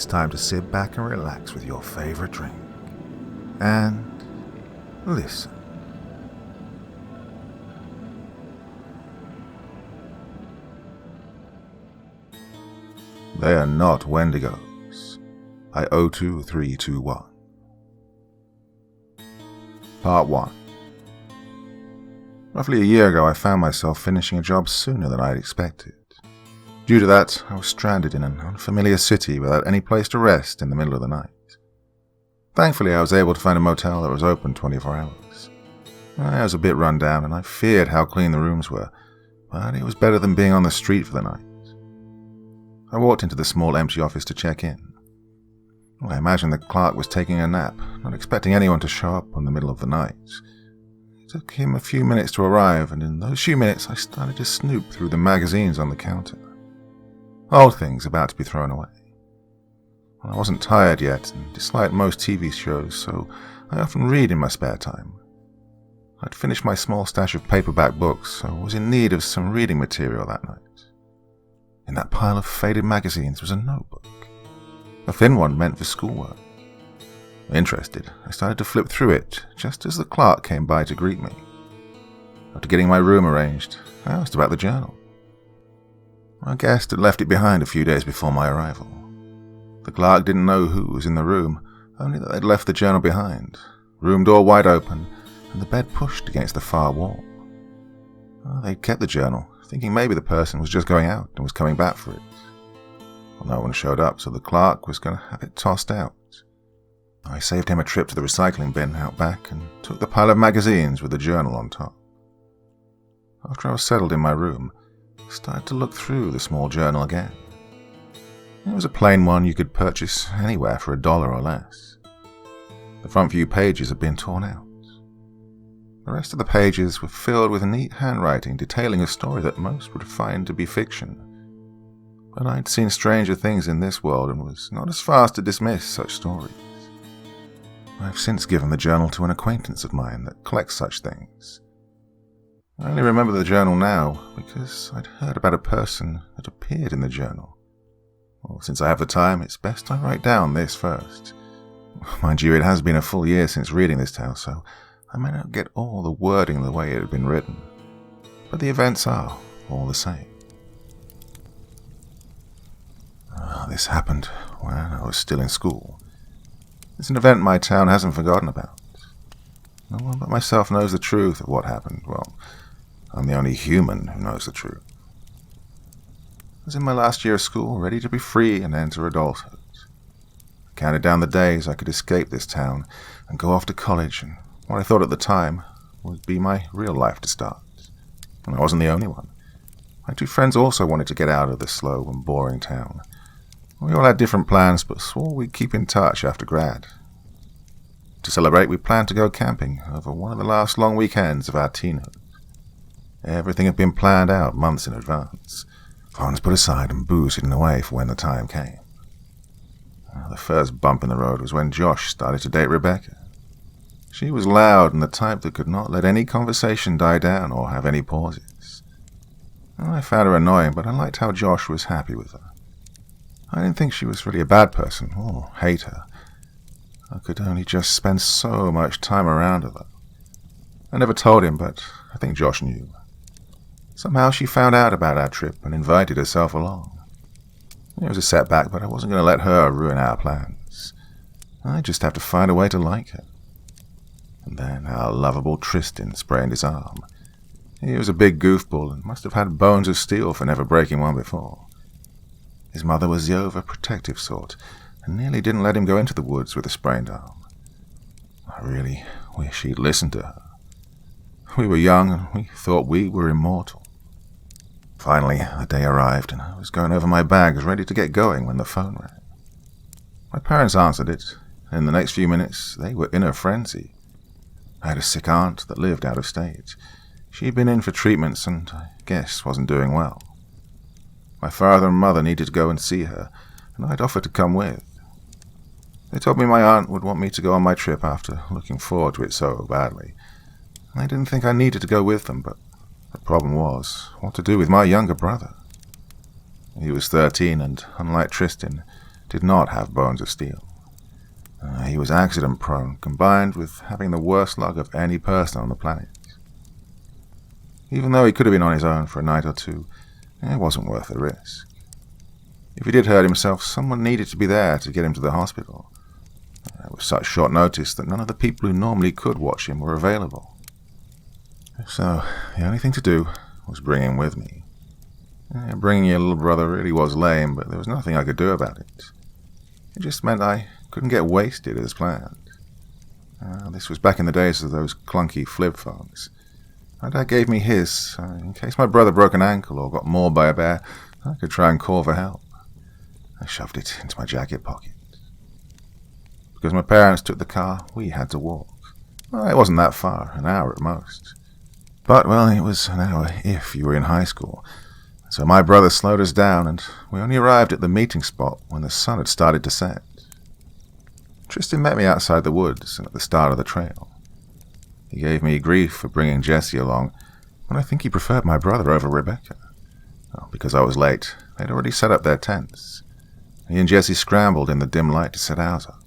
it's time to sit back and relax with your favorite drink. And listen. They are not Wendigos by 02321. Part 1. Roughly a year ago, I found myself finishing a job sooner than I had expected. Due to that, I was stranded in an unfamiliar city without any place to rest in the middle of the night. Thankfully, I was able to find a motel that was open 24 hours. I was a bit run down, and I feared how clean the rooms were, but it was better than being on the street for the night. I walked into the small empty office to check in. I imagined the clerk was taking a nap, not expecting anyone to show up in the middle of the night. It took him a few minutes to arrive, and in those few minutes I started to snoop through the magazines on the counter. Old things about to be thrown away. I wasn't tired yet, and disliked most TV shows, so I often read in my spare time. I'd finished my small stash of paperback books, so I was in need of some reading material that night. In that pile of faded magazines was a notebook, a thin one meant for schoolwork. Interested, I started to flip through it just as the clerk came by to greet me. After getting my room arranged, I asked about the journal. My guest had left it behind a few days before my arrival. The clerk didn't know who was in the room, only that they'd left the journal behind, room door wide open, and the bed pushed against the far wall. They'd kept the journal, thinking maybe the person was just going out and was coming back for it. Well, no one showed up, so the clerk was going to have it tossed out. I saved him a trip to the recycling bin out back and took the pile of magazines with the journal on top. After I was settled in my room, I started to look through the small journal again. It was a plain one you could purchase anywhere for $1 or less. The front few pages had been torn out. The rest of the pages were filled with neat handwriting detailing a story that most would find to be fiction. But I'd seen stranger things in this world and was not as fast to dismiss such stories. I've since given the journal to an acquaintance of mine that collects such things. I only remember the journal now because I'd heard about a person that appeared in the journal. Well, since I have the time, it's best I write down this first. Mind you, it has been a full year since reading this tale, so I may not get all the wording the way it had been written. But the events are all the same. This happened when I was still in school. It's an event my town hasn't forgotten about. No one but myself knows the truth of what happened. Well, I'm the only human who knows the truth. I was in my last year of school, ready to be free and enter adulthood. I counted down the days I could escape this town and go off to college, and what I thought at the time would be my real life to start. And I wasn't the only one. My two friends also wanted to get out of the slow and boring town. We all had different plans, but swore we'd keep in touch after grad. To celebrate, we planned to go camping over one of the last long weekends of our teenhood. Everything had been planned out months in advance. Funds put aside and booze hidden away for when the time came. The first bump in the road was when Josh started to date Rebecca. She was loud and the type that could not let any conversation die down or have any pauses. I found her annoying, but I liked how Josh was happy with her. I didn't think she was really a bad person or hate her. I could only just spend so much time around her, though. I never told him, but I think Josh knew. Somehow she found out about our trip and invited herself along. It was a setback, but I wasn't going to let her ruin our plans. I just have to find a way to like her. And then our lovable Tristan sprained his arm. He was a big goofball and must have had bones of steel for never breaking one before. His mother was the overprotective sort, and nearly didn't let him go into the woods with a sprained arm. I really wish he'd listened to her. We were young, and we thought we were immortal. Finally, the day arrived, and I was going over my bags ready to get going when the phone rang. My parents answered it, and in the next few minutes, they were in a frenzy. I had a sick aunt that lived out of state. She'd been in for treatments and I guess wasn't doing well. My father and mother needed to go and see her, and I'd offered to come with. They told me my aunt would want me to go on my trip after looking forward to it so badly. I didn't think I needed to go with them, but the problem was what to do with my younger brother. He was 13, and unlike Tristan, did not have bones of steel. He was accident-prone, combined with having the worst luck of any person on the planet. Even though he could have been on his own for a night or two, it wasn't worth the risk. If he did hurt himself, someone needed to be there to get him to the hospital. It was such short notice that none of the people who normally could watch him were available. So, the only thing to do was bring him with me. Bringing your little brother really was lame, but there was nothing I could do about it. It just meant I couldn't get wasted as planned. This was back in the days of those clunky flip phones. My dad gave me his, so in case my brother broke an ankle or got mauled by a bear, I could try and call for help. I shoved it into my jacket pocket. Because my parents took the car, we had to walk. Well, it wasn't that far, an hour at most. But, well, it was an hour if you were in high school. So my brother slowed us down, and we only arrived at the meeting spot when the sun had started to set. Tristan met me outside the woods and at the start of the trail. He gave me grief for bringing Jesse along, when I think he preferred my brother over Rebecca. Well, because I was late, they'd already set up their tents. He and Jesse scrambled in the dim light to set ours up.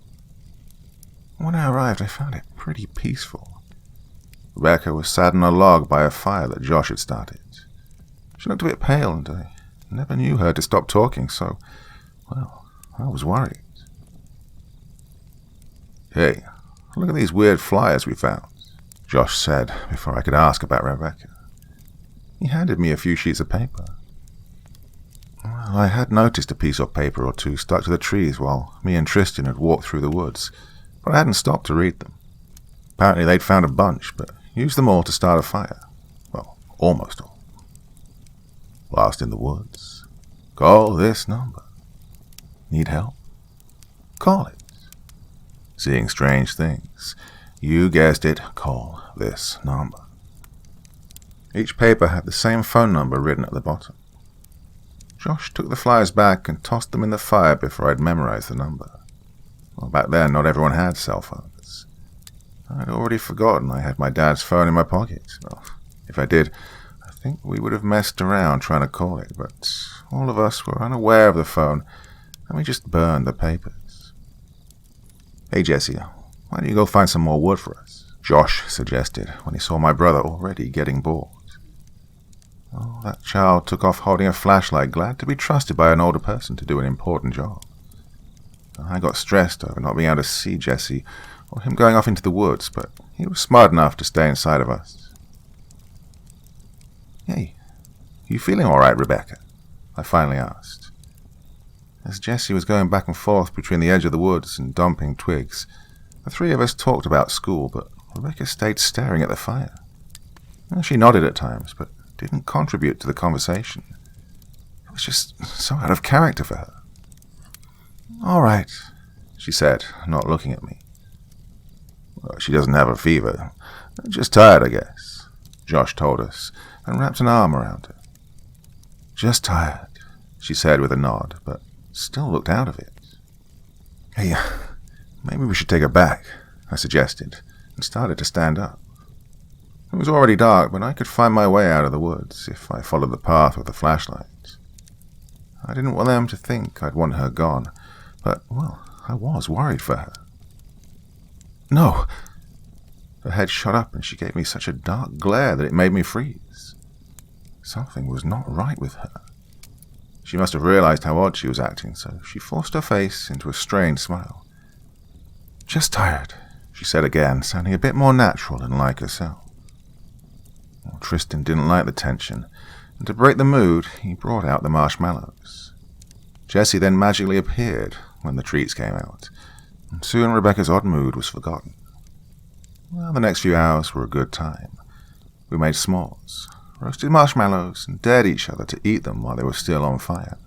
When I arrived, I found it pretty peaceful. Rebecca was sat on a log by a fire that Josh had started. She looked a bit pale, and I never knew her to stop talking, so, well, I was worried. "Hey, look at these weird flyers we found," Josh said before I could ask about Rebecca. He handed me a few sheets of paper. Well, I had noticed a piece of paper or two stuck to the trees while me and Tristan had walked through the woods, but I hadn't stopped to read them. Apparently they'd found a bunch, but used them all to start a fire. Well, almost all. Lost in the woods. Call this number. Need help? Call it. Seeing strange things. You guessed it, call this number. Each paper had the same phone number written at the bottom. Josh took the flyers back and tossed them in the fire before I'd memorized the number. Well, back then, not everyone had cell phones. I'd already forgotten I had my dad's phone in my pocket. Well, if I did, I think we would have messed around trying to call it, but all of us were unaware of the phone, and we just burned the papers. "Hey, Jesse, why don't you go find some more wood for us?" Josh suggested when he saw my brother already getting bored. Oh, that child took off holding a flashlight, glad to be trusted by an older person to do an important job. I got stressed over not being able to see Jesse or him going off into the woods, but he was smart enough to stay inside of us. "Hey, you feeling all right, Rebecca?" I finally asked. As Jesse was going back and forth between the edge of the woods and dumping twigs, the three of us talked about school, but Rebecca stayed staring at the fire. She nodded at times, but didn't contribute to the conversation. It was just so out of character for her. "All right," she said, not looking at me. "Well, she doesn't have a fever. Just tired, I guess," Josh told us, and wrapped an arm around her. "Just tired," she said with a nod, but still looked out of it. "Hey, maybe we should take her back," I suggested, and started to stand up. It was already dark, but I could find my way out of the woods if I followed the path with the flashlight. I didn't want them to think I'd want her gone, but, well, I was worried for her. "No!" Her head shot up and she gave me such a dark glare that it made me freeze. Something was not right with her. She must have realized how odd she was acting, so she forced her face into a strained smile. "Just tired," she said again, sounding a bit more natural and like herself. Well, Tristan didn't like the tension, and to break the mood, he brought out the marshmallows. Jesse then magically appeared when the treats came out, and soon Rebecca's odd mood was forgotten. Well, the next few hours were a good time. We made s'mores, roasted marshmallows, and dared each other to eat them while they were still on fire.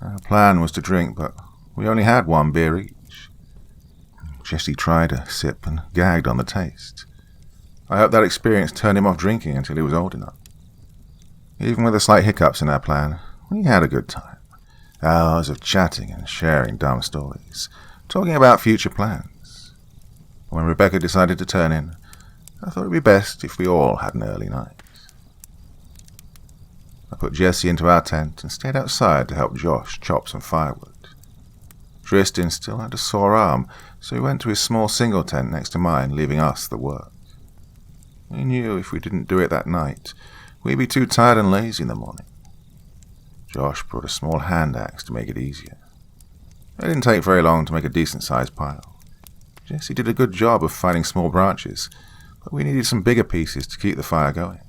Our plan was to drink, but we only had one beer each. Jesse tried a sip and gagged on the taste. I hope that experience turned him off drinking until he was old enough. Even with the slight hiccups in our plan, we had a good time. Hours of chatting and sharing dumb stories, talking about future plans. When Rebecca decided to turn in, I thought it would be best if we all had an early night. I put Jesse into our tent and stayed outside to help Josh chop some firewood. Tristan still had a sore arm, so he went to his small single tent next to mine, leaving us the work. We knew if we didn't do it that night, we'd be too tired and lazy in the morning. Josh brought a small hand axe to make it easier. It didn't take very long to make a decent-sized pile. Jesse did a good job of finding small branches, but we needed some bigger pieces to keep the fire going.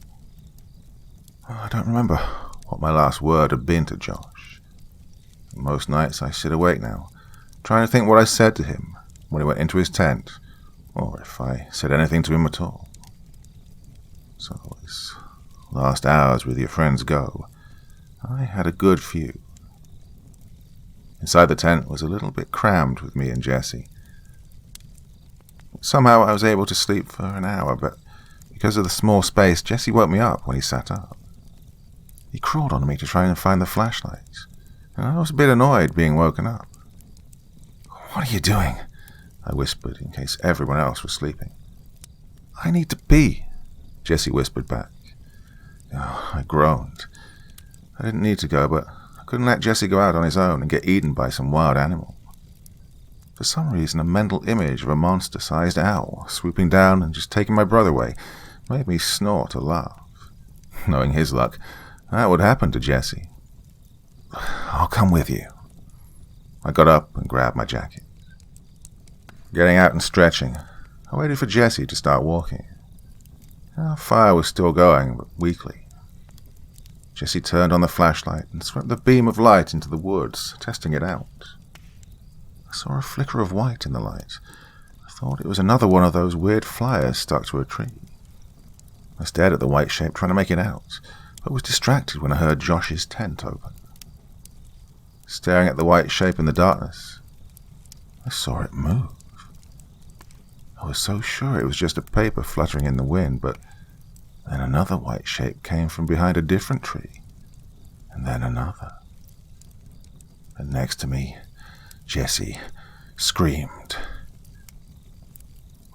I don't remember what my last word had been to Josh. Most nights I sit awake now, trying to think what I said to him when he went into his tent, or if I said anything to him at all. So as last hours with your friends go, I had a good few. Inside the tent was a little bit crammed with me and Jesse. Somehow I was able to sleep for an hour, but because of the small space, Jesse woke me up when he sat up. He crawled on me to try and find the flashlight, and I was a bit annoyed being woken up. "What are you doing?" I whispered in case everyone else was sleeping. "I need to pee," Jesse whispered back. Oh, I groaned. I didn't need to go, but I couldn't let Jesse go out on his own and get eaten by some wild animal. For some reason, a mental image of a monster-sized owl swooping down and just taking my brother away made me snort or laugh. Knowing his luck, that would happen to Jesse. "I'll come with you." I got up and grabbed my jacket. Getting out and stretching, I waited for Jesse to start walking. Our fire was still going, but weakly. Jesse turned on the flashlight and swept the beam of light into the woods, testing it out. I saw a flicker of white in the light. I thought it was another one of those weird flyers stuck to a tree. I stared at the white shape, trying to make it out, but was distracted when I heard Josh's tent open. Staring at the white shape in the darkness, I saw it move. I was so sure it was just a paper fluttering in the wind, but then another white shape came from behind a different tree, and then another. And next to me, Jesse screamed.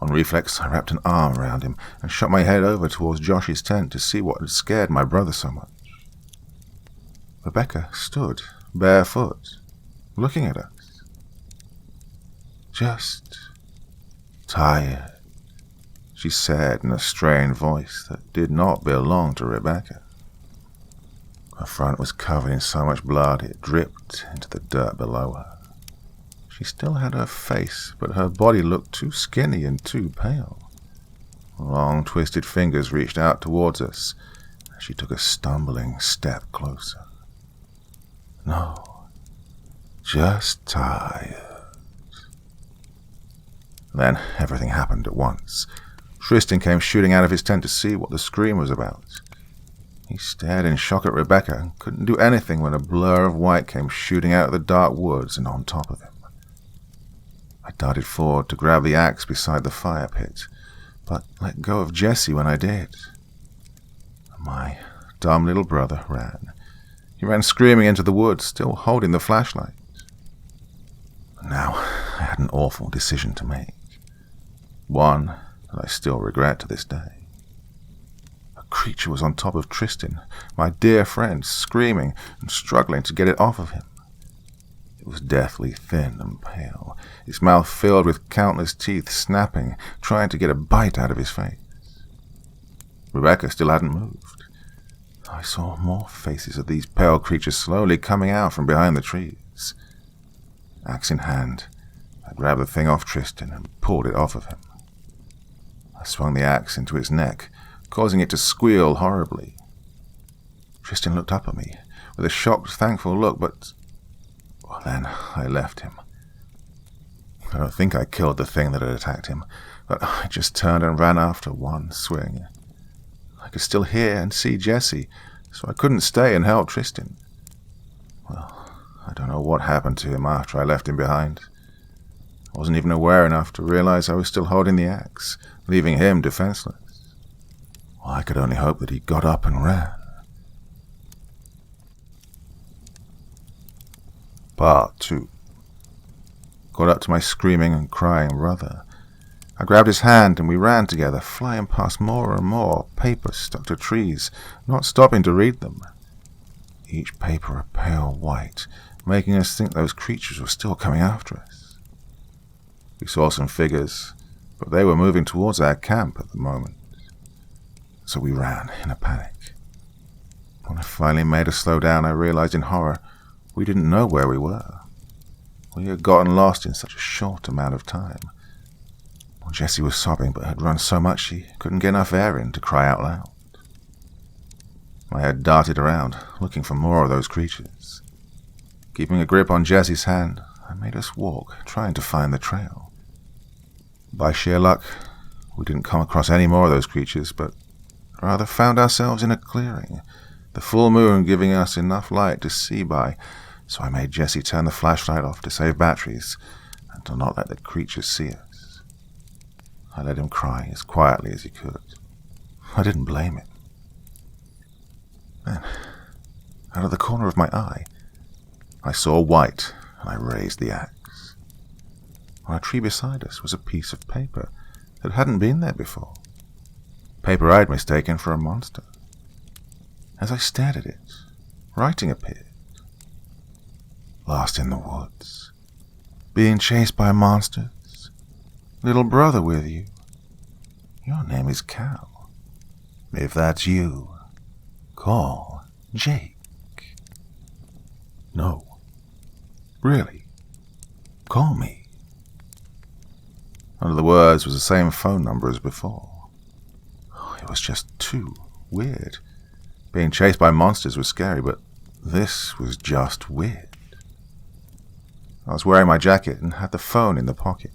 On reflex, I wrapped an arm around him and shot my head over towards Josh's tent to see what had scared my brother so much. Rebecca stood, barefoot, looking at us. "Just tired," she said in a strained voice that did not belong to Rebecca. Her front was covered in so much blood it dripped into the dirt below her. She still had her face, but her body looked too skinny and too pale. Long, twisted fingers reached out towards us as she took a stumbling step closer. "No, just tired." Then everything happened at once. Tristan came shooting out of his tent to see what the scream was about. He stared in shock at Rebecca and couldn't do anything when a blur of white came shooting out of the dark woods and on top of him. I darted forward to grab the axe beside the fire pit, but let go of Jesse when I did. My dumb little brother ran. He ran screaming into the woods, still holding the flashlight. Now I had an awful decision to make. One that I still regret to this day. A creature was on top of Tristan, my dear friend, screaming and struggling to get it off of him. It was deathly thin and pale, its mouth filled with countless teeth snapping, trying to get a bite out of his face. Rebecca still hadn't moved. I saw more faces of these pale creatures slowly coming out from behind the trees. Axe in hand, I grabbed the thing off Tristan and pulled it off of him. I swung the axe into its neck, causing it to squeal horribly. Tristan looked up at me with a shocked, thankful look, but then I left him. I don't think I killed the thing that had attacked him, but I just turned and ran after one swing. I could still hear and see Jesse, so I couldn't stay and help Tristan. Well, I don't know what happened to him after I left him behind. I wasn't even aware enough to realize I was still holding the axe, leaving him defenseless. Well, I could only hope that he got up and ran. Part 2. Caught up to my screaming and crying brother. I grabbed his hand and we ran together, flying past more and more papers stuck to trees, not stopping to read them. Each paper a pale white, making us think those creatures were still coming after us. We saw some figures, but they were moving towards our camp at the moment, so we ran in a panic. When I finally made us slow down, I realized in horror we didn't know where we were. We had gotten lost in such a short amount of time. Jessie was sobbing but had run so much she couldn't get enough air in to cry out loud. My head darted around, looking for more of those creatures. Keeping a grip on Jessie's hand, I made us walk, trying to find the trail. By sheer luck, we didn't come across any more of those creatures, but rather found ourselves in a clearing, the full moon giving us enough light to see by, so I made Jessie turn the flashlight off to save batteries and to not let the creatures see us. I let him cry as quietly as he could. I didn't blame him. Then, out of the corner of my eye, I saw white, and I raised the axe. On a tree beside us was a piece of paper that hadn't been there before. Paper I'd mistaken for a monster. As I stared at it, writing appeared. Lost in the woods. Being chased by monsters. Little brother with you. Your name is Cal. If that's you, call Jake. No. Really. Call me. Under the words was the same phone number as before. It was just too weird. Being chased by monsters was scary, but this was just weird. I was wearing my jacket and had the phone in the pocket.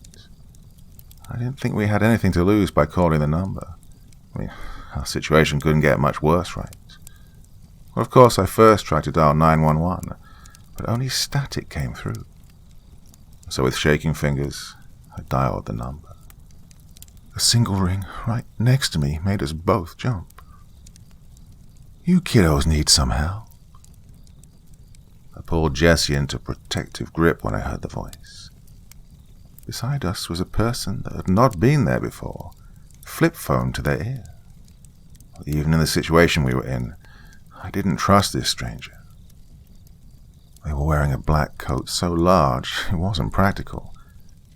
I didn't think we had anything to lose by calling the number. I mean, our situation couldn't get much worse, right? Well, of course, I first tried to dial 911, but only static came through. So with shaking fingers, I dialed the number. A single ring right next to me made us both jump. You kiddos need some help. I pulled Jessie into protective grip when I heard the voice. Beside us was a person that had not been there before, flip phone to their ear. Even in the situation we were in, I didn't trust this stranger. They were wearing a black coat so large it wasn't practical.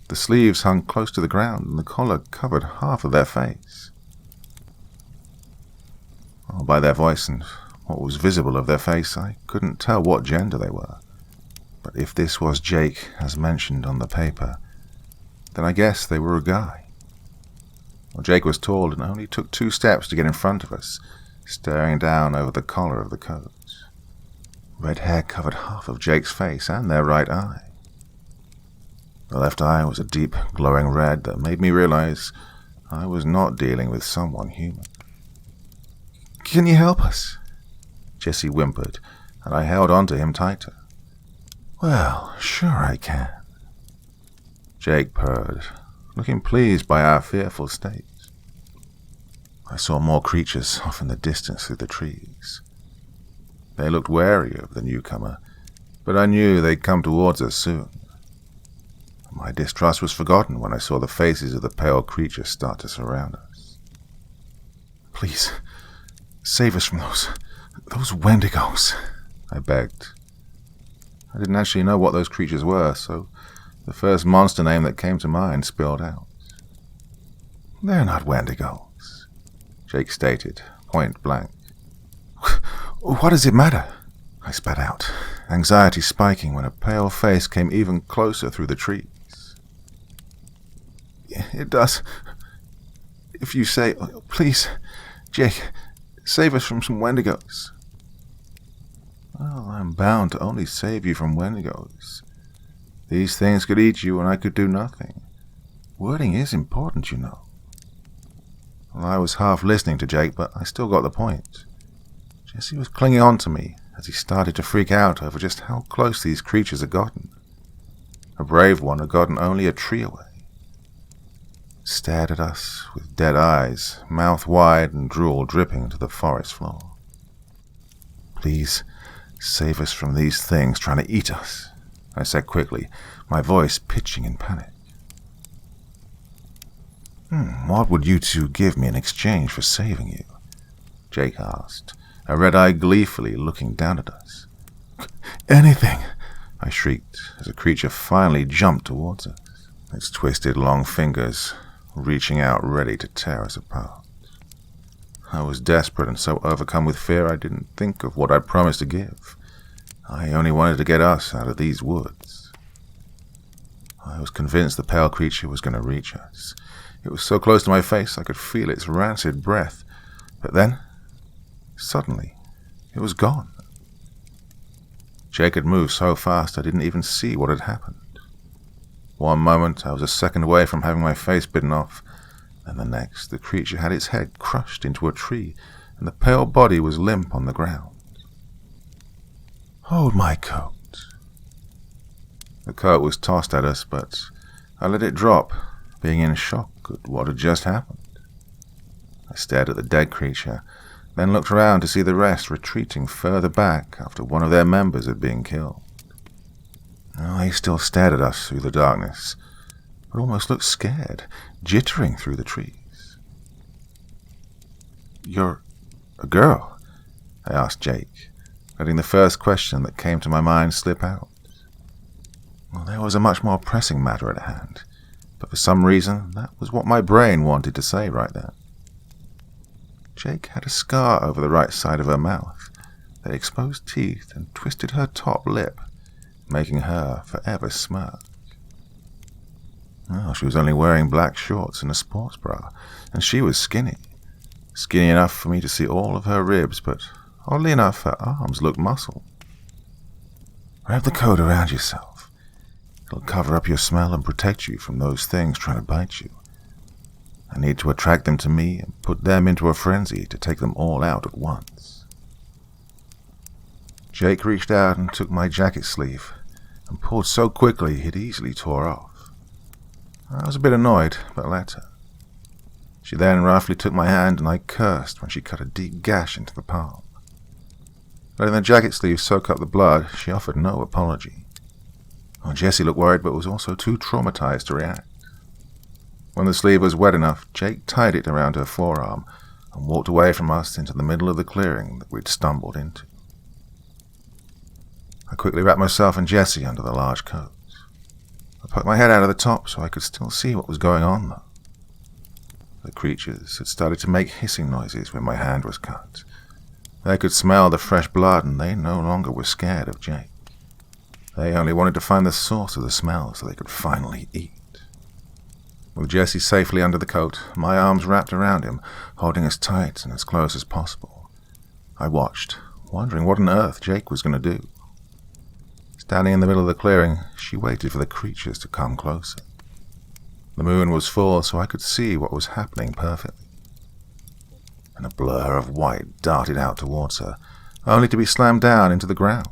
The sleeves hung close to the ground and the collar covered half of their face. Well, by their voice and what was visible of their face, I couldn't tell what gender they were. But if this was Jake, as mentioned on the paper, then I guess they were a guy. Well, Jake was tall and only took 2 steps to get in front of us, staring down over the collar of the coat. Red hair covered half of Jake's face and their right eye. The left eye was a deep, glowing red that made me realize I was not dealing with someone human. Can you help us? Jessie whimpered, and I held on to him tighter. Well, sure I can. Jake purred, looking pleased by our fearful state. I saw more creatures off in the distance through the trees. They looked wary of the newcomer, but I knew they'd come towards us soon. My distrust was forgotten when I saw the faces of the pale creatures start to surround us. Please, save us from those Wendigos, I begged. I didn't actually know what those creatures were, so the first monster name that came to mind spilled out. They're not Wendigos, Jake stated, point blank. What does it matter? I spat out, anxiety spiking when a pale face came even closer through the trees. It does. If you say, please, Jake, save us from some Wendigos. Well, I'm bound to only save you from Wendigos. These things could eat you and I could do nothing. Wording is important, you know. Well, I was half listening to Jake, but I still got the point. Jessie was clinging on to me as he started to freak out over just how close these creatures had gotten. A brave one had gotten only a tree away. Stared at us with dead eyes, mouth wide and drool dripping to the forest floor. Please, save us from these things trying to eat us, I said quickly, my voice pitching in panic. What would you two give me in exchange for saving you? Jake asked, a red eye gleefully looking down at us. Anything. I shrieked as a creature finally jumped towards us, its twisted long fingers reaching out ready to tear us apart. I was desperate and so overcome with fear I didn't think of what I'd promised to give. I only wanted to get us out of these woods. I was convinced the pale creature was going to reach us. It was so close to my face I could feel its rancid breath, but then, suddenly, it was gone. Jake had moved so fast I didn't even see what had happened. One moment I was a second away from having my face bitten off, and the next the creature had its head crushed into a tree, and the pale body was limp on the ground. "Hold my coat." The coat was tossed at us, but I let it drop, being in shock at what had just happened. I stared at the dead creature, then looked around to see the rest retreating further back after one of their members had been killed. They still stared at us through the darkness, but almost looked scared, jittering through the trees. "You're a girl?" I asked Jake, letting the first question that came to my mind slip out. Well, there was a much more pressing matter at hand, but for some reason that was what my brain wanted to say right then. Jake had a scar over the right side of her mouth that exposed teeth and twisted her top lip, making her forever smirk. Oh, she was only wearing black shorts and a sports bra, and she was skinny enough for me to see all of her ribs, but oddly enough her arms looked muscled. "Wrap the coat around yourself. It'll cover up your smell and protect you from those things trying to bite you. I need to attract them to me and put them into a frenzy to take them all out at once." Jake reached out and took my jacket sleeve and pulled so quickly it easily tore off. I was a bit annoyed, but let her. She then roughly took my hand and I cursed when she cut a deep gash into the palm. Letting the jacket sleeve soak up the blood, she offered no apology. Jessie looked worried but was also too traumatized to react. When the sleeve was wet enough, Jake tied it around her forearm and walked away from us into the middle of the clearing that we'd stumbled into. I quickly wrapped myself and Jessie under the large coat. I poked my head out of the top so I could still see what was going on, though. The creatures had started to make hissing noises when my hand was cut. They could smell the fresh blood and they no longer were scared of Jake. They only wanted to find the source of the smell so they could finally eat. With Jessie safely under the coat, my arms wrapped around him, holding us tight and as close as possible. I watched, wondering what on earth Jake was going to do. Standing in the middle of the clearing, she waited for the creatures to come closer. The moon was full, so I could see what was happening perfectly. And a blur of white darted out towards her, only to be slammed down into the ground.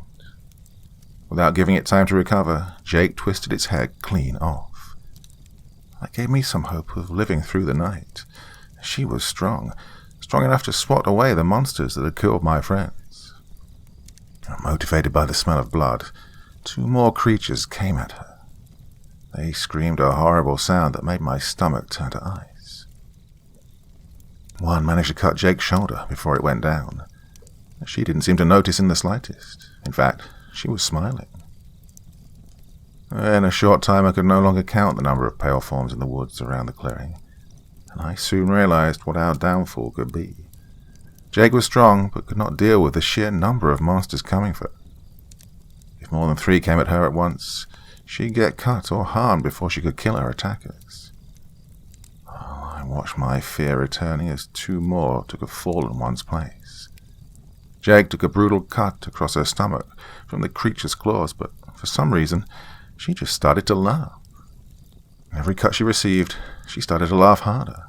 Without giving it time to recover, Jake twisted its head clean off. That gave me some hope of living through the night. She was strong enough to swat away the monsters that had killed my friends. Motivated by the smell of blood, 2 more creatures came at her. They screamed a horrible sound that made my stomach turn to ice. One managed to cut Jake's shoulder before it went down. She didn't seem to notice in the slightest. In fact, she was smiling. In a short time I could no longer count the number of pale forms in the woods around the clearing, and I soon realized what our downfall could be. Jake was strong, but could not deal with the sheer number of monsters coming for her. If more than 3 came at her at once, she'd get cut or harmed before she could kill her attackers. I watched my fear returning as 2 more took a fall in one's place. Jake took a brutal cut across her stomach from the creature's claws, but for some reason, she just started to laugh. Every cut she received, she started to laugh harder.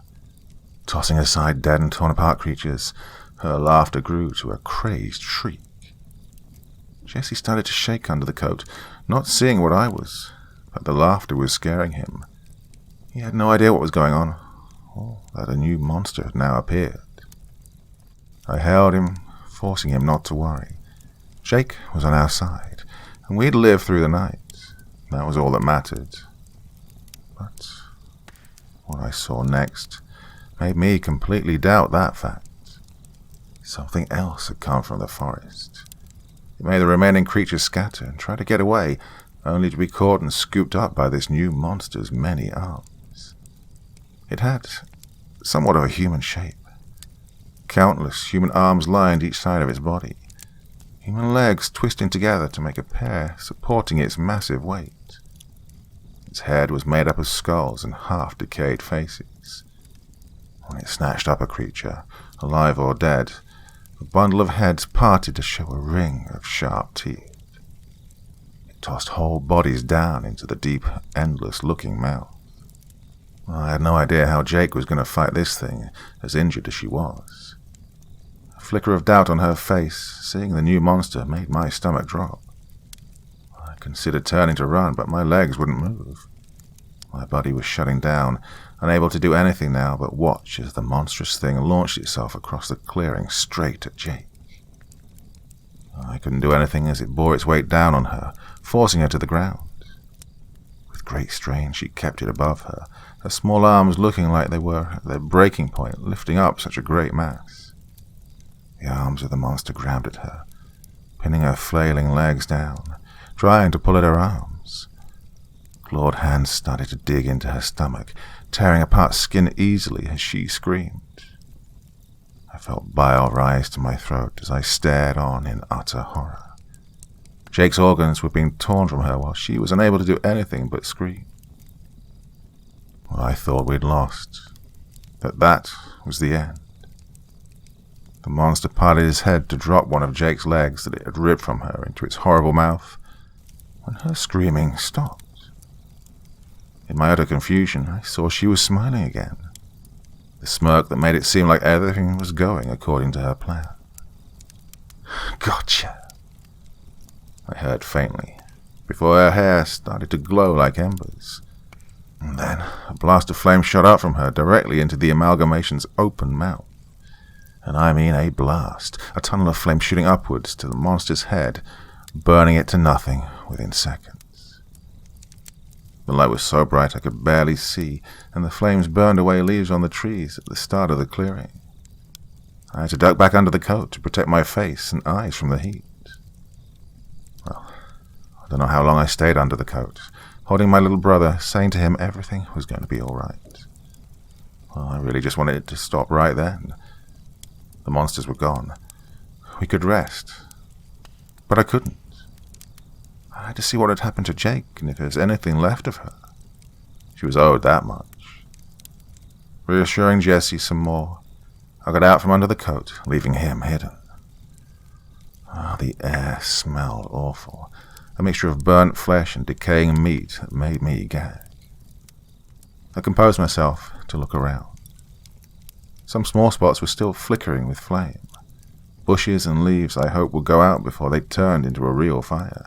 Tossing aside dead and torn apart creatures, her laughter grew to a crazed shriek. Jessie started to shake under the coat, not seeing what I was, but the laughter was scaring him. He had no idea what was going on, or that a new monster had now appeared. I held him, forcing him not to worry. Jake was on our side, and we'd lived through the night. That was all that mattered. But what I saw next made me completely doubt that fact. Something else had come from the forest. It made the remaining creatures scatter and try to get away, only to be caught and scooped up by this new monster's many arms. It had somewhat of a human shape. Countless human arms lined each side of its body, human legs twisting together to make a pair supporting its massive weight. Its head was made up of skulls and half-decayed faces. When it snatched up a creature, alive or dead, a bundle of heads parted to show a ring of sharp teeth. It tossed whole bodies down into the deep, endless-looking mouth. I had no idea how Jake was going to fight this thing, as injured as she was. A flicker of doubt on her face, seeing the new monster, made my stomach drop. I considered turning to run, but my legs wouldn't move. My body was shutting down, unable to do anything now but watch as the monstrous thing launched itself across the clearing straight at Jake. I couldn't do anything as it bore its weight down on her, forcing her to the ground. With great strain she kept it above her, her small arms looking like they were at their breaking point, lifting up such a great mass. The arms of the monster grabbed at her, pinning her flailing legs down, trying to pull at her arms. Clawed hands started to dig into her stomach, tearing apart skin easily as she screamed. I felt bile rise to my throat as I stared on in utter horror. Jake's organs were being torn from her while she was unable to do anything but scream. Well, I thought we'd lost, that was the end. The monster parted his head to drop one of Jake's legs that it had ripped from her into its horrible mouth, when her screaming stopped. In my utter confusion, I saw she was smiling again, the smirk that made it seem like everything was going according to her plan. "Gotcha," I heard faintly, before her hair started to glow like embers. And then a blast of flame shot out from her directly into the amalgamation's open mouth. And I mean a blast, a tunnel of flame shooting upwards to the monster's head, burning it to nothing within seconds. The light was so bright I could barely see, and the flames burned away leaves on the trees at the start of the clearing. I had to duck back under the coat to protect my face and eyes from the heat. Well, I don't know how long I stayed under the coat, holding my little brother, saying to him everything was going to be all right. Well, I really just wanted it to stop right then. The monsters were gone. We could rest. But I couldn't. I had to see what had happened to Jake, and if there was anything left of her. She was owed that much. Reassuring Jesse some more, I got out from under the coat, leaving him hidden. The air smelled awful, a mixture of burnt flesh and decaying meat that made me gag. I composed myself to look around. Some small spots were still flickering with flame. Bushes and leaves I hoped would go out before they turned into a real fire.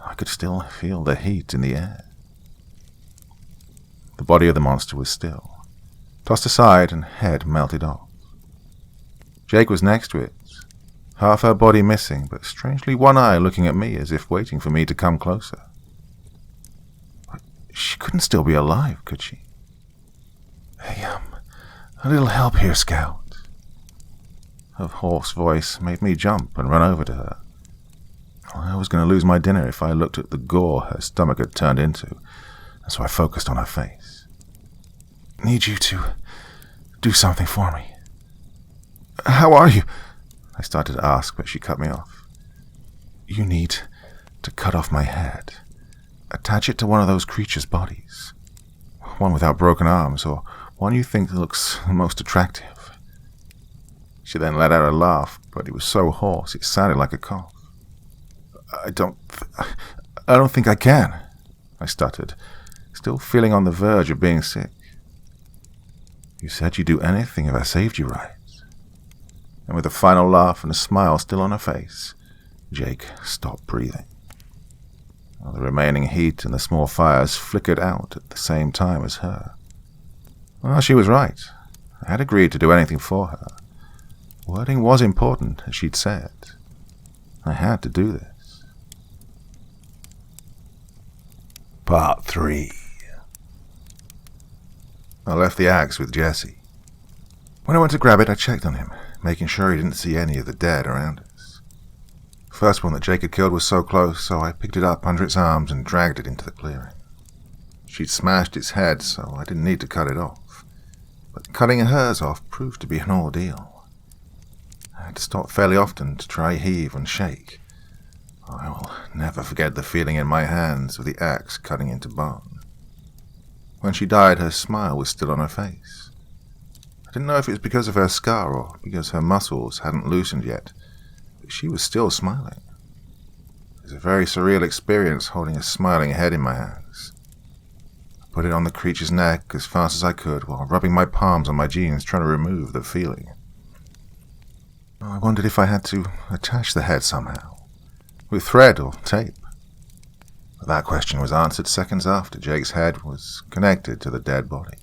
I could still feel the heat in the air. The body of the monster was still, tossed aside and head melted off. Jake was next to it, half her body missing, but strangely one eye looking at me as if waiting for me to come closer. But she couldn't still be alive, could she? "Hey, a little help here, Scout." Her hoarse voice made me jump and run over to her. I was going to lose my dinner if I looked at the gore her stomach had turned into, and so I focused on her face. "Need you to do something for me." "How are you?" I started to ask, but she cut me off. "You need to cut off my head. Attach it to one of those creatures' bodies. One without broken arms, or one you think looks the most attractive." She then let out a laugh, but it was so hoarse it sounded like a cough. I don't think I can," I stuttered, still feeling on the verge of being sick. "You said you'd do anything if I saved you, right?" And with a final laugh and a smile still on her face, Jake stopped breathing. The remaining heat and the small fires flickered out at the same time as her. Well, she was right. I had agreed to do anything for her. Wording was important, as she'd said. I had to do this. Part 3. I left the axe with Jesse. When I went to grab it, I checked on him, making sure he didn't see any of the dead around us. The first one that Jake had killed was so close, so I picked it up under its arms and dragged it into the clearing. She'd smashed its head, so I didn't need to cut it off. But cutting hers off proved to be an ordeal. I had to stop fairly often to try heave and shake. I will never forget the feeling in my hands of the axe cutting into bone. When she died, her smile was still on her face. I didn't know if it was because of her scar or because her muscles hadn't loosened yet, but she was still smiling. It was a very surreal experience holding a smiling head in my hands. I put it on the creature's neck as fast as I could while rubbing my palms on my jeans trying to remove the feeling. I wondered if I had to attach the head somehow, with thread or tape. But that question was answered seconds after Jake's head was connected to the dead body.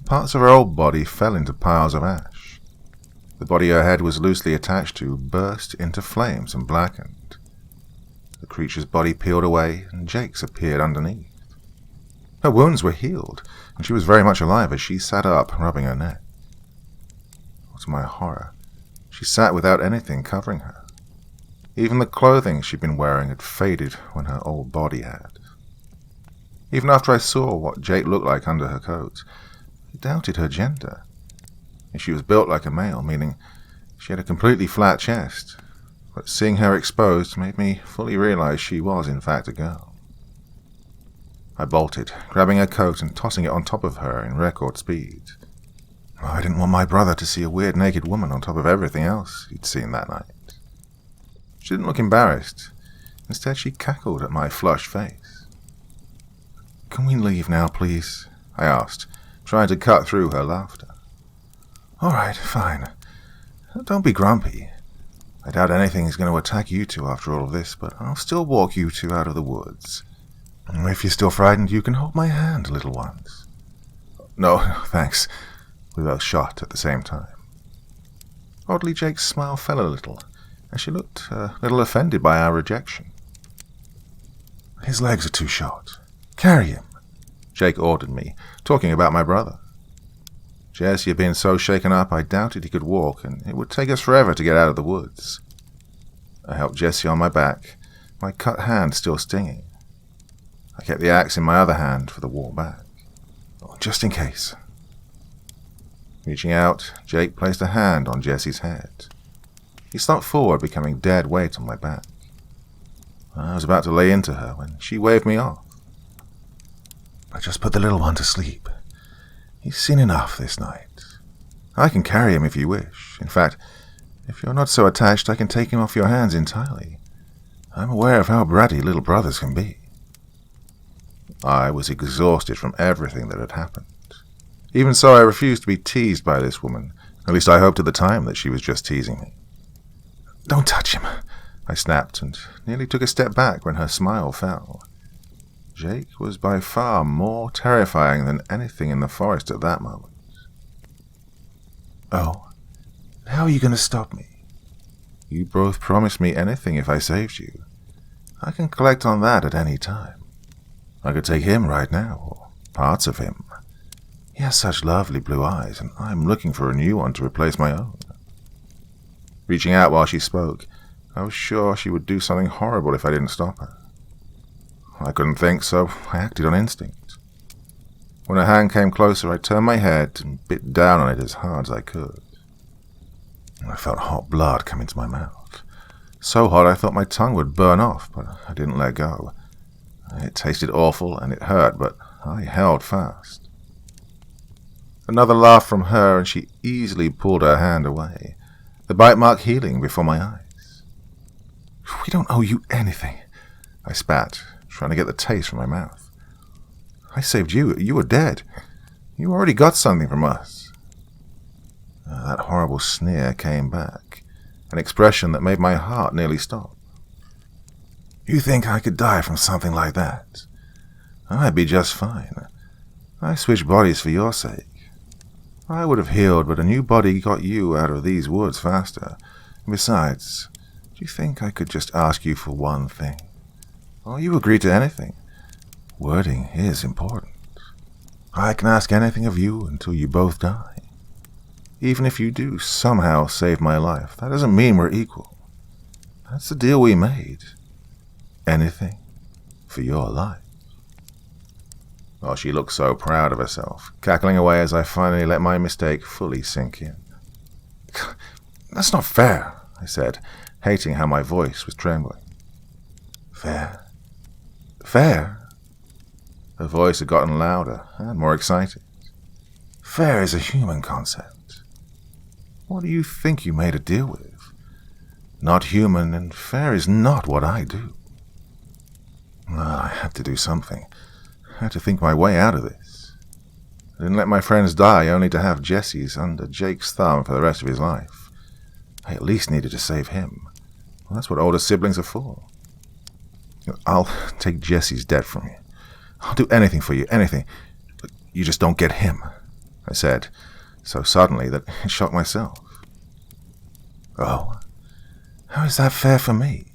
Parts of her old body fell into piles of ash. The body her head was loosely attached to burst into flames and blackened. The creature's body peeled away, and Jake's appeared underneath. Her wounds were healed, and she was very much alive as she sat up, rubbing her neck. To my horror, she sat without anything covering her. Even the clothing she'd been wearing had faded when her old body had. Even after I saw what Jake looked like under her coat, I doubted her gender. She was built like a male, meaning she had a completely flat chest, but seeing her exposed made me fully realize she was in fact a girl. I bolted, grabbing her coat and tossing it on top of her in record speed. I didn't want my brother to see a weird naked woman on top of everything else he'd seen that night. She didn't look embarrassed. Instead, she cackled at my flushed face. "Can we leave now, please?" I asked, trying to cut through her laughter. "All right, fine. Don't be grumpy. I doubt anything's going to attack you two after all of this, but I'll still walk you two out of the woods. If you're still frightened, you can hold my hand, little ones." No, thanks." We both shot at the same time. Oddly, Jake's smile fell a little, and she looked a little offended by our rejection. "His legs are too short. Carry him," Jake ordered me, talking about my brother. Jesse had been so shaken up I doubted he could walk, and it would take us forever to get out of the woods. I helped Jesse on my back, my cut hand still stinging. I kept the axe in my other hand for the walk back, just in case. Reaching out, Jake placed a hand on Jesse's head. He slumped forward, becoming dead weight on my back. I was about to lay into her when she waved me off. "I just put the little one to sleep. He's seen enough this night. I can carry him if you wish. In fact, if you're not so attached, I can take him off your hands entirely. I'm aware of how bratty little brothers can be." I was exhausted from everything that had happened. Even so, I refused to be teased by this woman. At least I hoped at the time that she was just teasing me. "Don't touch him," I snapped, and nearly took a step back when her smile fell. Jake was by far more terrifying than anything in the forest at that moment. "Oh, how are you going to stop me? You both promised me anything if I saved you. I can collect on that at any time. I could take him right now, or parts of him. He has such lovely blue eyes, and I'm looking for a new one to replace my own." Reaching out while she spoke, I was sure she would do something horrible if I didn't stop her. I couldn't think, so I acted on instinct. When her hand came closer, I turned my head and bit down on it as hard as I could. I felt hot blood come into my mouth. So hot I thought my tongue would burn off, but I didn't let go. It tasted awful and it hurt, but I held fast. Another laugh from her, and she easily pulled her hand away, the bite mark healing before my eyes. "We don't owe you anything," I spat, trying to get the taste from my mouth. "I saved you. You were dead. You already got something from us." That horrible sneer came back, an expression that made my heart nearly stop. "You think I could die from something like that? I'd be just fine. I switched bodies for your sake. I would have healed, but a new body got you out of these woods faster. Besides, do you think I could just ask you for one thing? Oh, you agree to anything. Wording is important. I can ask anything of you until you both die. Even if you do somehow save my life, that doesn't mean we're equal. That's the deal we made. Anything for your life. Oh, she looked so proud of herself, cackling away as I finally let my mistake fully sink in. That's not fair, I said, hating how my voice was trembling. Fair? Fair? Her voice had gotten louder and more excited. Fair is a human concept. What do you think you made a deal with? Not human, and fair is not what I do. I had to do something. I had to think my way out of this. I didn't let my friends die only to have Jesse's under Jake's thumb for the rest of his life. I at least needed to save him. Well, that's what older siblings are for. I'll take Jesse's debt from you. I'll do anything for you, anything. But you just don't get him, I said, so suddenly that it shocked myself. Oh, how is that fair for me?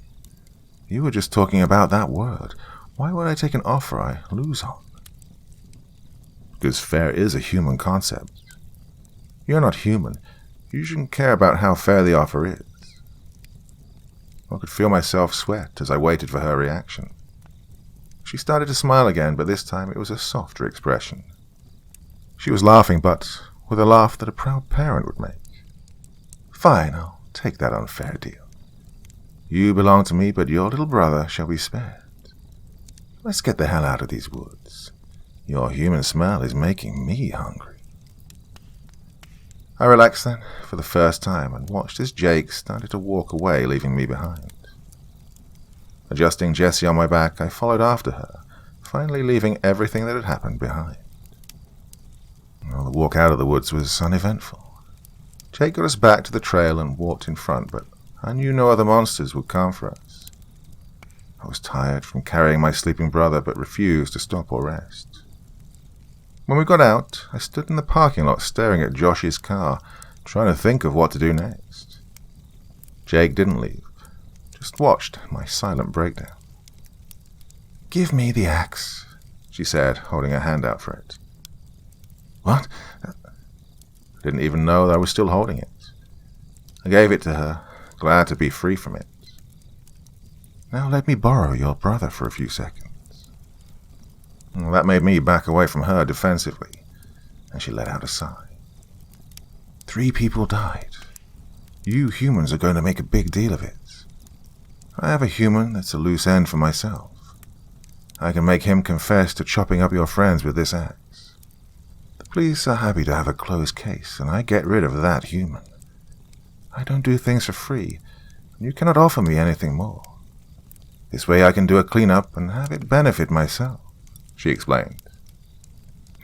You were just talking about that word. Why would I take an offer I lose on? Because fair is a human concept. You're not human. You shouldn't care about how fair the offer is. I could feel myself sweat as I waited for her reaction. She started to smile again, but this time it was a softer expression. She was laughing, but with a laugh that a proud parent would make. Fine, I'll take that unfair deal. You belong to me, but your little brother shall be spared. Let's get the hell out of these woods. Your human smell is making me hungry. I relaxed then, for the first time, and watched as Jake started to walk away, leaving me behind. Adjusting Jessie on my back, I followed after her, finally leaving everything that had happened behind. Well, the walk out of the woods was uneventful. Jake got us back to the trail and walked in front, but I knew no other monsters would come for us. I was tired from carrying my sleeping brother, but refused to stop or rest. When we got out, I stood in the parking lot staring at Josh's car, trying to think of what to do next. Jake didn't leave, just watched my silent breakdown. Give me the axe, she said, holding her hand out for it. What? I didn't even know that I was still holding it. I gave it to her, glad to be free from it. Now let me borrow your brother for a few seconds. Well, that made me back away from her defensively, and she let out a sigh. 3 people died. You humans are going to make a big deal of it. I have a human that's a loose end for myself. I can make him confess to chopping up your friends with this axe. The police are happy to have a closed case, and I get rid of that human. I don't do things for free, and you cannot offer me anything more. This way I can do a cleanup and have it benefit myself, she explained.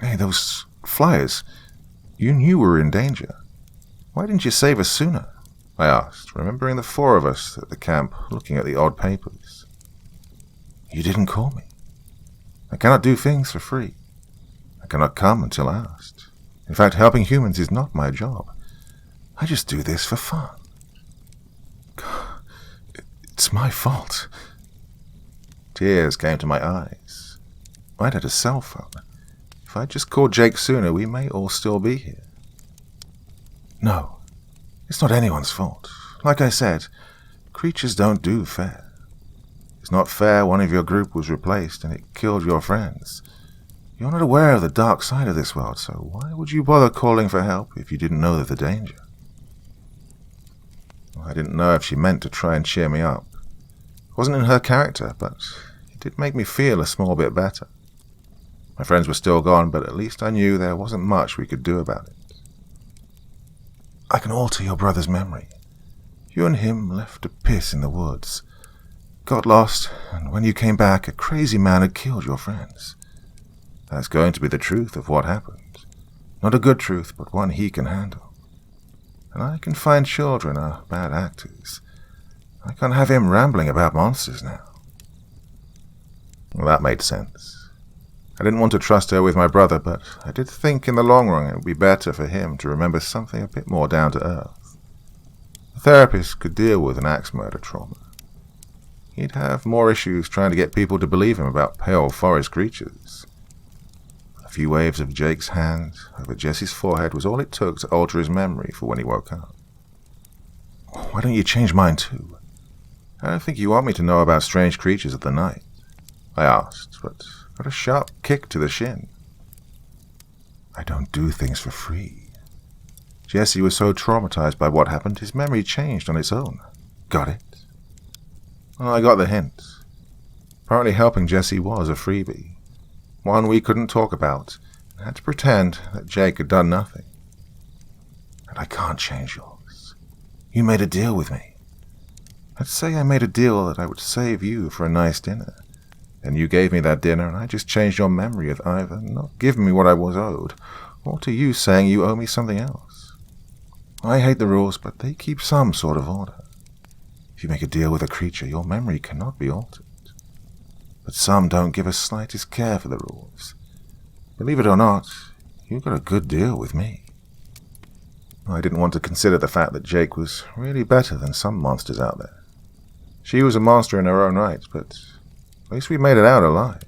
Hey, those flyers. You knew we were in danger. Why didn't you save us sooner? I asked, remembering the 4 of us at the camp looking at the odd papers. You didn't call me. I cannot do things for free. I cannot come until asked. In fact, helping humans is not my job. I just do this for fun. It's my fault. Tears came to my eyes. I'd had a cell phone. If I'd just called Jake sooner, we may all still be here. No, it's not anyone's fault. Like I said, creatures don't do fair. It's not fair one of your group was replaced and it killed your friends. You're not aware of the dark side of this world, so why would you bother calling for help if you didn't know of the danger? I didn't know if she meant to try and cheer me up. It wasn't in her character, but it did make me feel a small bit better. My friends were still gone, but at least I knew there wasn't much we could do about it. I can alter your brother's memory. You and him left to piss in the woods. Got lost, and when you came back, a crazy man had killed your friends. That's going to be the truth of what happened. Not a good truth, but one he can handle. And I can find children are bad actors. I can't have him rambling about monsters now. Well, that made sense. I didn't want to trust her with my brother, but I did think in the long run it would be better for him to remember something a bit more down to earth. A therapist could deal with an axe murder trauma. He'd have more issues trying to get people to believe him about pale forest creatures. A few waves of Jake's hand over Jesse's forehead was all it took to alter his memory for when he woke up. Why don't you change mine too? I don't think you want me to know about strange creatures of the night, I asked, but got a sharp kick to the shin. I don't do things for free. Jesse was so traumatized by what happened, his memory changed on its own. Got it? Well, I got the hint. Apparently helping Jesse was a freebie. One we couldn't talk about, and had to pretend that Jake had done nothing. And I can't change yours. You made a deal with me. Let's say I made a deal that I would save you for a nice dinner. Then you gave me that dinner, and I just changed your memory of either not giving me what I was owed, or to you saying you owe me something else. I hate the rules, but they keep some sort of order. If you make a deal with a creature, your memory cannot be altered. But some don't give a slightest care for the rules. Believe it or not, you got a good deal with me. I didn't want to consider the fact that Jake was really better than some monsters out there. She was a monster in her own right, but at least we made it out alive.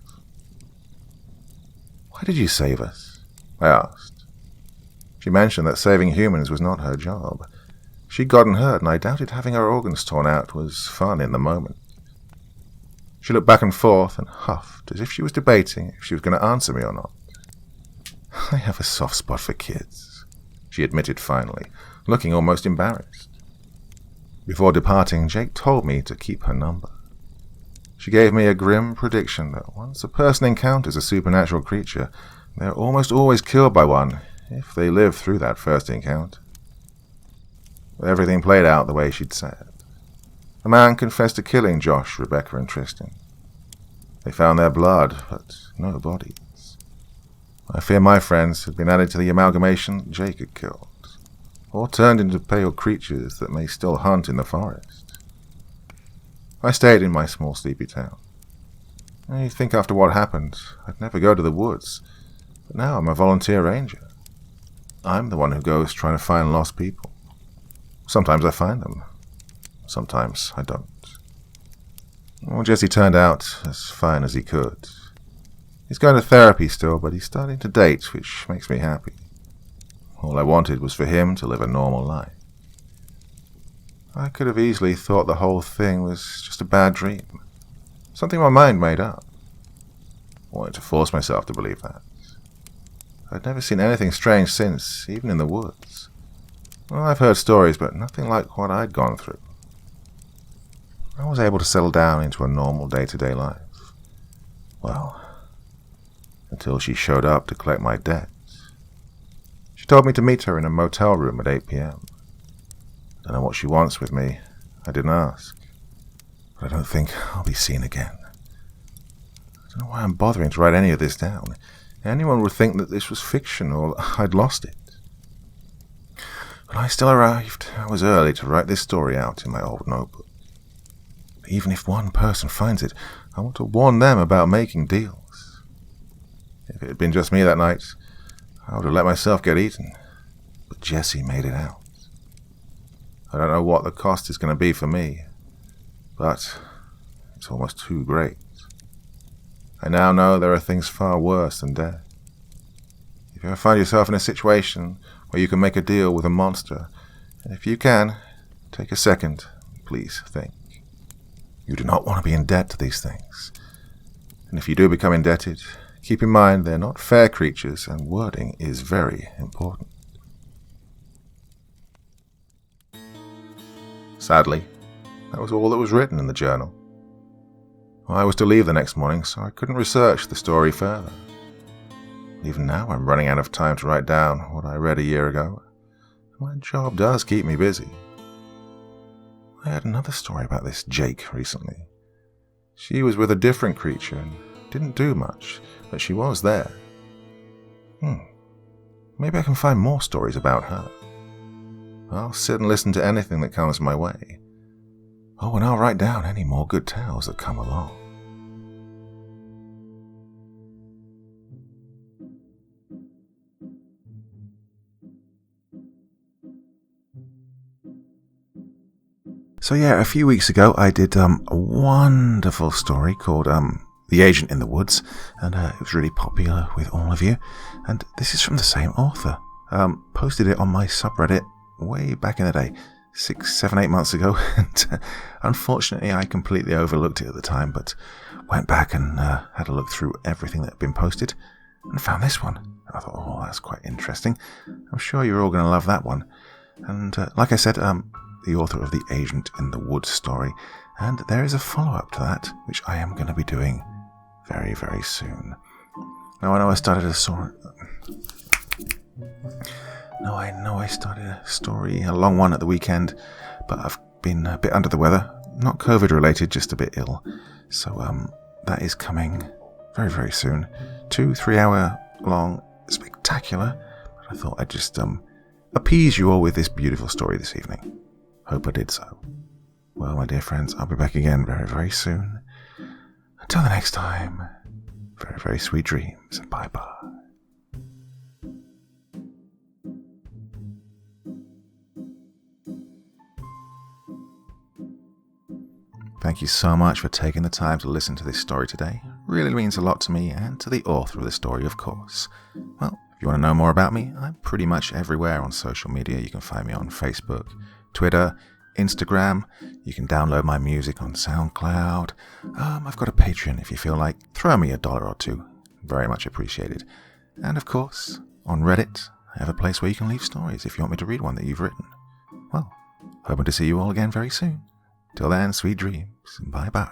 Why did you save us? I asked. She mentioned that saving humans was not her job. She'd gotten hurt, and I doubted having her organs torn out was fun in the moment. She looked back and forth and huffed, as if she was debating if she was going to answer me or not. I have a soft spot for kids, she admitted finally, looking almost embarrassed. Before departing, Jake told me to keep her number. She gave me a grim prediction that once a person encounters a supernatural creature, they're almost always killed by one, if they live through that first encounter. Everything played out the way she'd said. A man confessed to killing Josh, Rebecca, and Tristan. They found their blood, but no bodies. I fear my friends had been added to the amalgamation Jake had killed, or turned into pale creatures that may still hunt in the forest. I stayed in my small sleepy town. I think after what happened, I'd never go to the woods, but now I'm a volunteer ranger. I'm the one who goes trying to find lost people. Sometimes I find them. Sometimes I don't. Well, Jesse turned out as fine as he could. He's going to therapy still, but he's starting to date, which makes me happy. All I wanted was for him to live a normal life. I could have easily thought the whole thing was just a bad dream, something my mind made up. I wanted to force myself to believe that. I'd never seen anything strange since, even in the woods. Well, I've heard stories, but nothing like what I'd gone through. I was able to settle down into a normal day-to-day life. Well, until she showed up to collect my debts. She told me to meet her in a motel room at 8 p.m. I don't know what she wants with me. I didn't ask. But I don't think I'll be seen again. I don't know why I'm bothering to write any of this down. Anyone would think that this was fiction or I'd lost it. When I still arrived, I was early to write this story out in my old notebook. Even if one person finds it, I want to warn them about making deals. If it had been just me that night, I would have let myself get eaten. But Jesse made it out. I don't know what the cost is going to be for me, but it's almost too great. I now know there are things far worse than death. If you ever find yourself in a situation where you can make a deal with a monster, and if you can, take a second, please think. You do not want to be in debt to these things. And if you do become indebted, keep in mind they're not fair creatures, and wording is very important. Sadly, that was all that was written in the journal. I was to leave the next morning, so I couldn't research the story further. Even now I'm running out of time to write down what I read a year ago. My job does keep me busy. I had another story about this Jake recently. She was with a different creature and didn't do much, but she was there. Maybe I can find more stories about her. I'll sit and listen to anything that comes my way. Oh, and I'll write down any more good tales that come along. So yeah, a few weeks ago I did a wonderful story called The Agent in the Woods, and it was really popular with all of you. And this is from the same author. Posted it on my subreddit way back in the day. 6, 7, 8 months ago, and unfortunately I completely overlooked it at the time, but went back and had a look through everything that had been posted and found this one. And I thought, oh, that's quite interesting. I'm sure you're all going to love that one. And like I said, the author of the Agent in the Woods story, and there is a follow-up to that, which I am going to be doing very, very soon. Now, I know I started a story. I know I started a story, a long one at the weekend, but I've been a bit under the weather. Not COVID related, just a bit ill. So that is coming very, very soon. 2-3 hour long, spectacular. But I thought I'd just appease you all with this beautiful story this evening. Hope I did so. Well, my dear friends, I'll be back again very, very soon. Until the next time, very, very sweet dreams, and bye-bye. Thank you so much for taking the time to listen to this story today. Really means a lot to me and to the author of the story, of course. Well, if you want to know more about me, I'm pretty much everywhere on social media. You can find me on Facebook, Twitter, Instagram. You can download my music on SoundCloud. I've got a Patreon if you feel like. Throw me $1 or $2. Very much appreciated. And of course, on Reddit, I have a place where you can leave stories if you want me to read one that you've written. Well, hoping to see you all again very soon. Till then, sweet dreams, and bye-bye.